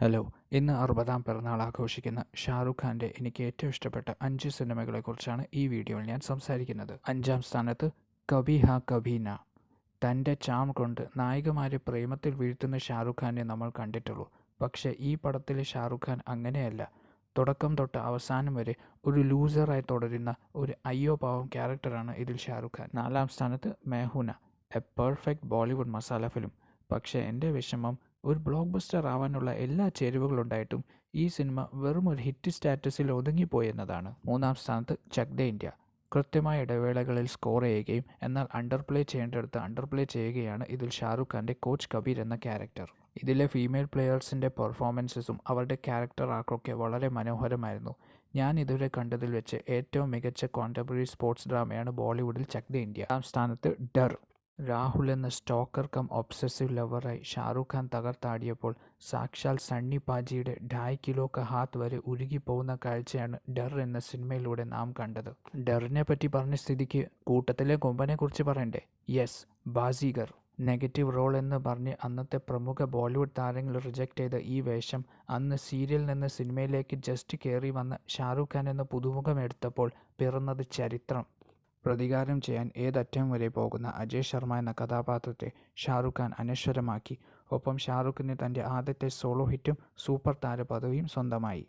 Hello, ഇന്ന് 60-ാം പിറന്നാൾ ആഘോഷിക്കുന്ന ഷാറുഖ് ഖാൻ്റെ എനിക്ക് ഏറ്റവും ഇഷ്ടപ്പെട്ട 5 സിനിമകളെക്കുറിച്ചാണ് ഈ വീഡിയോയിൽ ഞാൻ സംസാരിക്കുന്നത്. 5-ാം സ്ഥാനത്ത് കഭി ഹാ കഭി നാ. തൻ്റെ ചാം കൊണ്ട് നായികമാരെ പ്രേമത്തിൽ വീഴ്ത്തുന്ന ഷാറുഖ് ഖാനെ നമ്മൾ കണ്ടിട്ടുള്ളൂ. പക്ഷേ ഈ പടത്തിലെ ഷാറുഖ് ഖാൻ അങ്ങനെയല്ല. തുടക്കം തൊട്ട് അവസാനം വരെ ഒരു ലൂസറായി തുടരുന്ന ഒരു അയ്യോ പാവം ക്യാരക്ടറാണ് ഇതിൽ ഷാറുഖ് ഖാൻ. 4-ാം സ്ഥാനത്ത് मैं हूं ना, A perfect Bollywood masala film. പക്ഷേ എൻ്റെ വിഷമം, ഒരു ബ്ലോക്ക് ബസ്റ്റർ ആവാനുള്ള എല്ലാ ചേരുവകളുണ്ടായിട്ടും ഈ സിനിമ വെറും ഒരു ഹിറ്റ് സ്റ്റാറ്റസിൽ ഒതുങ്ങിപ്പോയെന്നതാണ്. 3-ാം സ്ഥാനത്ത് ചക് ദേ ഇന്ത്യ. കൃത്യമായ ഇടവേളകളിൽ സ്കോർ ചെയ്യുകയും എന്നാൽ അണ്ടർപ്ലേ ചെയ്യേണ്ടടുത്ത് അണ്ടർപ്ലേ ചെയ്യുകയാണ് ഇതിൽ ഷാറുഖ് ഖാൻ്റെ കോച്ച് കബീർ എന്ന ക്യാരക്ടർ. ഇതിലെ ഫീമെയിൽ പ്ലെയേഴ്സിൻ്റെ പെർഫോമൻസസും അവരുടെ ക്യാരക്ടർ ആർക്കൊക്കെ വളരെ മനോഹരമായിരുന്നു. ഞാൻ ഇതുവരെ കണ്ടതിൽ വെച്ച് ഏറ്റവും മികച്ച കോണ്ടംപററി സ്പോർട്സ് ഡ്രാമയാണ് ബോളിവുഡിൽ ചക് ദേ ഇന്ത്യ. 2-ാം സ്ഥാനത്ത് ഡർ. രാഹുൽ എന്ന സ്റ്റോക്കർ കം ഒബ്സസീവ് ലവറായി ഷാറുഖ് ഖാൻ തകർത്താടിയപ്പോൾ സാക്ഷാൽ സണ്ണി പാജിയുടെ 2.5 കിലോ കാ ഹാത്ത് വരെ ഉരുകിപ്പോകുന്ന കാഴ്ചയാണ് ഡർ എന്ന സിനിമയിലൂടെ നാം കണ്ടത്. ഡറിനെ പറ്റി പറഞ്ഞ സ്ഥിതിക്ക് കൂട്ടത്തിലെ കൊമ്പനെക്കുറിച്ച് പറയണ്ടേ? യെസ്, ബാസിഗർ. നെഗറ്റീവ് റോൾ എന്ന് പറഞ്ഞ് അന്നത്തെ പ്രമുഖ ബോളിവുഡ് താരങ്ങൾ റിജക്റ്റ് ചെയ്ത ഈ വേഷം അന്ന് സീരിയൽ നിന്ന് സിനിമയിലേക്ക് ജസ്റ്റ് കയറി വന്ന ഷാറുഖ് ഖാൻ എന്ന പുതുമുഖം എടുത്തപ്പോൾ പിറന്നത് ചരിത്രം. പ്രതികാരം ചെയ്യാൻ ഏതറ്റം വരെ പോകുന്ന അജയ് ശർമ്മ എന്ന കഥാപാത്രത്തെ ഷാറുഖ് ഖാൻ അനശ്വരമാക്കി. ഒപ്പം ഷാറുഖിന് തൻ്റെ ആദ്യത്തെ സോളോ ഹിറ്റും സൂപ്പർ താര പദവിയും സ്വന്തമായി.